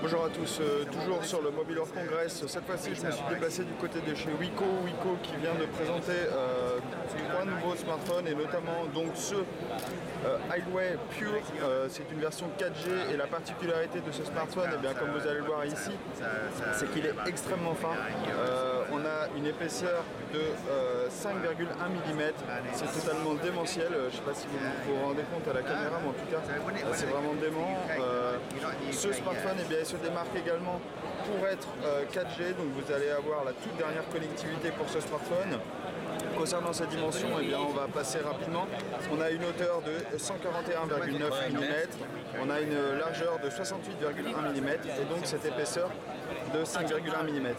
Bonjour à tous, toujours sur le Mobile World Congress. Cette fois-ci, je me suis déplacé du côté de chez Wiko. Wiko qui vient de présenter trois nouveaux smartphones et notamment donc ce Highway Pure. C'est une version 4G et la particularité de ce smartphone, eh bien, comme vous allez le voir ici, c'est qu'il est extrêmement fin. On a une épaisseur de 5,1 mm. C'est totalement démentiel. Je ne sais pas si vous vous rendez compte à la caméra, mais en tout cas, c'est vraiment dément. Ce smartphone, eh bien, il se démarque également pour être 4G, donc vous allez avoir la toute dernière connectivité pour ce smartphone. Concernant sa dimension, eh bien, on va passer rapidement. On a une hauteur de 141,9 mm, on a une largeur de 68,1 mm et donc cette épaisseur de 5,1 mm.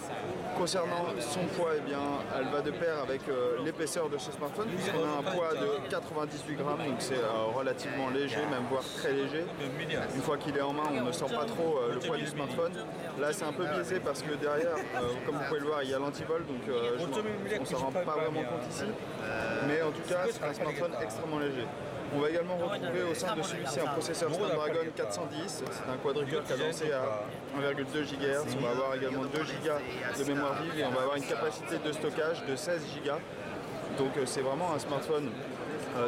Concernant son poids, eh bien, elle va de pair avec l'épaisseur de ce smartphone, puisqu'on a un poids de 98 grammes, donc c'est relativement léger, même voire très léger. Une fois qu'il est en main, on ne sent pas trop le poids du smartphone. Là, c'est un peu biaisé parce que derrière, comme vous pouvez le voir, il y a l'antivol, donc on ne s'en rend pas vraiment compte ici. Mais en tout cas, c'est un smartphone extrêmement léger. On va également retrouver au sein de celui-ci un processeur Snapdragon 410, c'est un quadricœur cadencé à 1,2 GHz, on va avoir également 2 Go de mémoire vive et on va avoir une capacité de stockage de 16 Go. Donc c'est vraiment un smartphone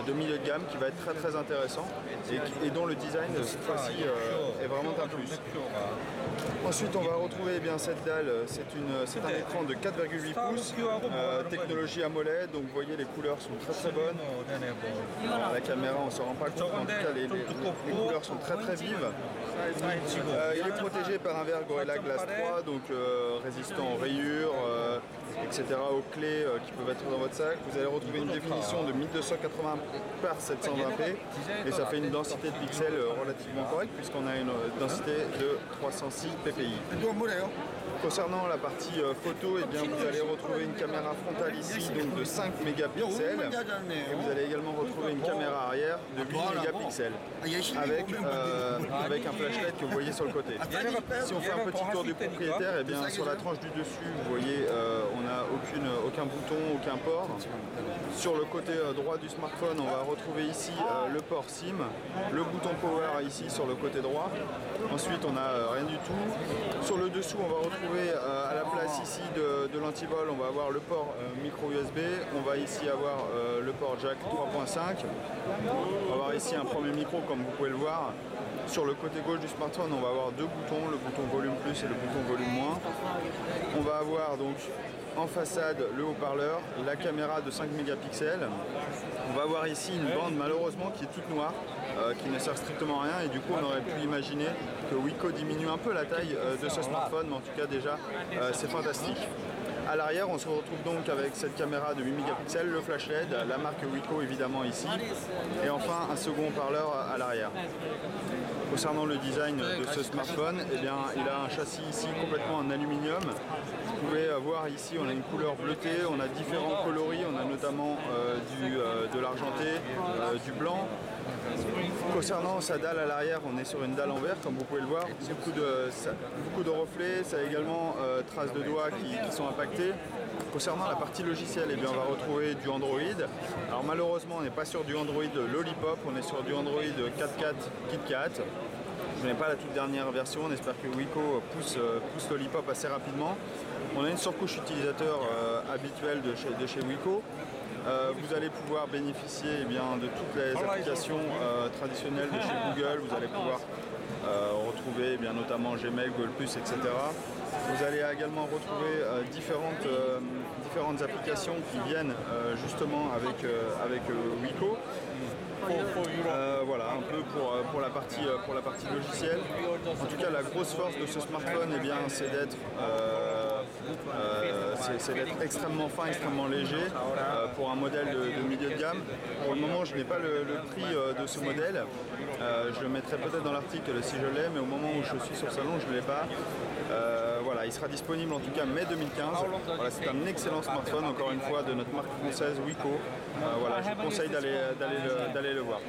de milieu de gamme qui va être très très intéressant et dont le design cette fois-ci est vraiment un plus. Ensuite on va retrouver eh bien, cette dalle, c'est un écran de 4,8 pouces, technologie AMOLED, donc vous voyez les couleurs sont très très bonnes. Alors, la caméra on ne se rend pas compte, en tout cas les couleurs sont très très vives. Il est protégé par un verre Gorilla Glass 3, donc résistant aux rayures, etc., aux clés qui peuvent être dans votre sac. Vous allez retrouver une définition de 1280 par 720p et ça fait une densité de pixels relativement correcte puisqu'on a une densité de 306 ppi. Concernant la partie photo, eh bien, vous allez retrouver une caméra frontale ici donc de 5 mégapixels et vous allez également retrouver une caméra arrière de 8 mégapixels avec un flashlight que vous voyez sur le côté. Si on fait un petit tour du propriétaire, eh bien, sur la tranche du dessus, vous voyez, on n'a aucun bouton, aucun port. Sur le côté droit du smartphone, on va retrouver ici le port SIM, le bouton Power ici sur le côté droit. Ensuite, on n'a rien du tout. Sur le dessous, on va retrouver à la place ici de l'antivol, on va avoir le port micro USB. On va ici avoir le port jack 3.5. On va avoir ici un premier micro comme vous pouvez le voir. Sur le côté gauche du smartphone, on va avoir deux boutons, le bouton volume plus et le bouton volume moins. On va avoir donc en façade le haut-parleur, la caméra de 5 mégapixels. On va avoir ici une bande malheureusement qui est toute noire, qui ne sert strictement à rien et du coup on aurait pu imaginer que Wiko diminue un peu la taille de ce smartphone, mais en tout cas déjà c'est fantastique. À l'arrière, on se retrouve donc avec cette caméra de 8 mégapixels, le flash LED, la marque Wiko évidemment ici, et enfin un second haut-parleur à l'arrière. Concernant le design de ce smartphone, eh bien, il a un châssis ici complètement en aluminium. Vous pouvez voir ici, on a une couleur bleutée, on a différents coloris, on a notamment de l'argenté, du blanc. Concernant sa dalle à l'arrière, on est sur une dalle en verre, comme vous pouvez le voir, beaucoup de reflets, ça a également traces de doigts qui sont impactées. Concernant la partie logicielle, eh bien, on va retrouver du Android. Alors malheureusement, on n'est pas sur du Android Lollipop, on est sur du Android 4.4 KitKat. Je n'ai pas la toute dernière version, on espère que Wiko pousse Lollipop assez rapidement. On a une surcouche utilisateur habituelle de chez Wiko. Vous allez pouvoir bénéficier eh bien, de toutes les applications traditionnelles de chez Google. Vous allez pouvoir retrouver eh bien, notamment Gmail, Google+, etc. Vous allez également retrouver différentes applications qui viennent justement avec Wiko. Voilà un peu pour la partie logicielle. En tout cas, la grosse force de ce smartphone, eh bien, c'est d'être extrêmement fin, extrêmement léger pour un modèle de milieu de gamme. Pour le moment, je n'ai pas le prix de ce modèle. Je le mettrai peut-être dans l'article si je l'ai, mais au moment où je suis sur le salon, je ne l'ai pas. Voilà, il sera disponible en tout cas mai 2015. Voilà, c'est un excellent smartphone, encore une fois, de notre marque française Wiko. Voilà, je vous conseille d'aller le voir.